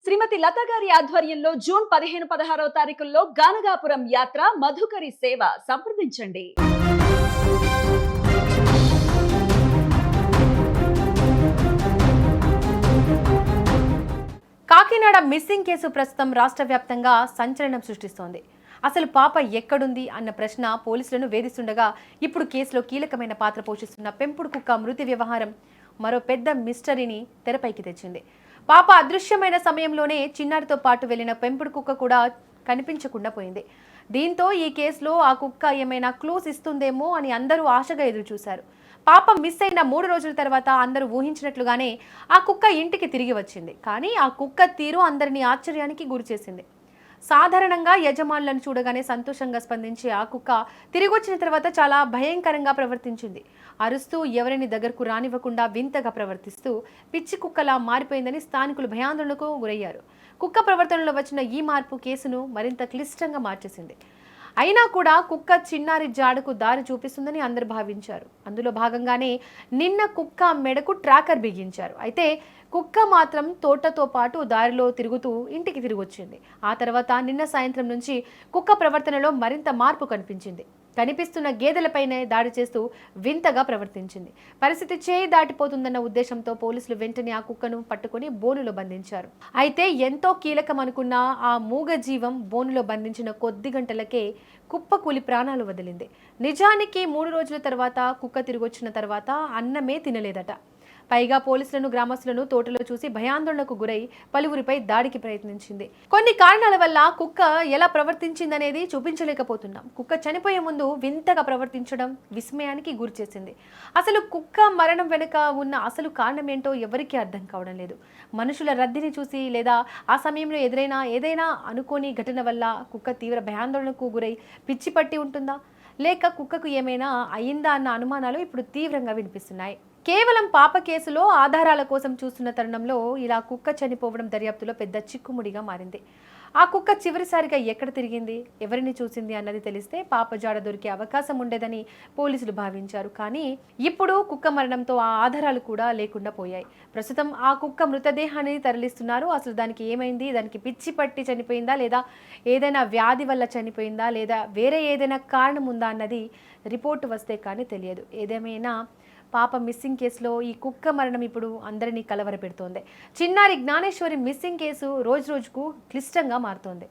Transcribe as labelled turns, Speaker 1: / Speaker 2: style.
Speaker 1: శ్రీమతి లత గారి ఆధ్వర్యంలో జూన్ 15-16 తారీఖుల్లో గానగాపురం యాత్ర మధుకరి సేవ సంప్రదించండి.
Speaker 2: కాకినాడ మిస్సింగ్ కేసు ప్రస్తుతం రాష్ట్ర వ్యాప్తంగా సంచలనం సృష్టిస్తోంది. అసలు పాప ఎక్కడుంది అన్న ప్రశ్న పోలీసులను వేధిస్తుండగా ఇప్పుడు కేసులో కీలకమైన పాత్ర పోషిస్తున్న పెంపుడు కుక్క మృతి వ్యవహారం మరో పెద్ద మిస్టరీని తెరపైకి తెచ్చింది. పాప అదృశ్యమైన సమయంలోనే చిన్నారితో పాటు వెళ్లిన పెంపుడు కుక్క కూడా కనిపించకుండా పోయింది. దీంతో ఈ కేసులో ఆ కుక్క ఏమైనా క్లూస్ ఇస్తుందేమో అని అందరూ ఆశగా ఎదురుచూశారు. పాప మిస్ అయిన 3 రోజుల తర్వాత అందరూ ఊహించినట్లుగానే ఆ కుక్క ఇంటికి తిరిగి వచ్చింది. కానీ ఆ కుక్క తీరు అందరినీ ఆశ్చర్యానికి గురిచేసింది. సాధారణంగా యజమానులను చూడగానే సంతోషంగా స్పందించే ఆ కుక్క తిరిగి వచ్చిన తర్వాత చాలా భయంకరంగా ప్రవర్తించింది. అరుస్తూ ఎవరిని దగ్గరకు రానివ్వకుండా వింతగా ప్రవర్తిస్తూ పిచ్చి కుక్కలా మారిపోయిందని స్థానికులు భయాందోళనకు గురయ్యారు. కుక్క ప్రవర్తనలో వచ్చిన ఈ మార్పు కేసును మరింత క్లిష్టంగా మార్చేసింది. అయినా కూడా కుక్క చిన్నారి జాడకు దారి చూపిస్తుందని అందరూ భావించారు. అందులో భాగంగానే నిన్న కుక్క మెడకు ట్రాకర్ బిగించారు. అయితే కుక్క మాత్రం తోటతో పాటు దారిలో తిరుగుతూ ఇంటికి తిరిగి వచ్చింది. ఆ తర్వాత నిన్న సాయంత్రం నుంచి కుక్క ప్రవర్తనలో మరింత మార్పు కనిపించింది. కనిపిస్తున్న గేదెలపైనే దాడి చేస్తూ వింతగా ప్రవర్తించింది. పరిస్థితి చేయి దాటిపోతుందన్న ఉద్దేశంతో పోలీసులు వెంటనే ఆ కుక్కను పట్టుకుని బోనులో బంధించారు. అయితే ఎంతో కీలకం అనుకున్న ఆ మూగ జీవం బోనులో బంధించిన కొద్ది గంటలకే కుప్పకూలి ప్రాణాలు వదిలింది. నిజానికి 3 రోజుల తర్వాత కుక్క తిరిగొచ్చిన తర్వాత అన్నమే తినలేదట. పైగా పోలీసులను గ్రామస్తులను తోటలో చూసి భయాందోళనకు గురై పలువురిపై దాడికి ప్రయత్నించింది. కొన్ని కారణాల వల్ల కుక్క ఎలా ప్రవర్తించిందనేది చూపించలేకపోతున్నాం. కుక్క చనిపోయే ముందు వింతగా ప్రవర్తించడం విస్మయానికి గురిచేసింది. అసలు కుక్క మరణం వెనుక ఉన్న అసలు కారణం ఏంటో ఎవరికీ అర్థం కావడం లేదు. మనుషుల రద్దీని చూసి లేదా ఆ సమయంలో ఎదురైన ఏదైనా అనుకోని ఘటన వల్ల కుక్క తీవ్ర భయాందోళనకు గురై పిచ్చి పట్టి ఉంటుందా, లేక కుక్కకు ఏమైనా అయిందా అన్న అనుమానాలు ఇప్పుడు తీవ్రంగా వినిపిస్తున్నాయి. కేవలం పాప కేసులో ఆధారాల కోసం చూస్తున్న తరుణంలో ఇలా కుక్క చనిపోవడం దర్యాప్తులో పెద్ద చిక్కుముడిగా మారింది. ఆ కుక్క చివరిసారిగా ఎక్కడ తిరిగింది, ఎవరిని చూసింది అన్నది తెలిస్తే పాప జాడ దొరికే అవకాశం ఉండేదని పోలీసులు భావించారు. కానీ ఇప్పుడు కుక్క మరణంతో ఆ ఆధారాలు కూడా లేకుండా పోయాయి. ప్రస్తుతం ఆ కుక్క మృతదేహాన్ని తరలిస్తున్నారు. అసలు దానికి ఏమైంది, దానికి పిచ్చి పట్టి చనిపోయిందా, లేదా ఏదైనా వ్యాధి వల్ల చనిపోయిందా, లేదా వేరే ఏదైనా కారణం ఉందా అన్నది రిపోర్టు వస్తే కానీ తెలియదు. ఏదేమైనా పాప మిస్సింగ్ కేసులో ఈ కుక్క మరణం ఇప్పుడు అందరినీ కలవరపెడుతోంది. చిన్నారి జ్ఞానేశ్వరి మిస్సింగ్ కేసు రోజు రోజుకు క్లిష్టంగా మారుతోంది.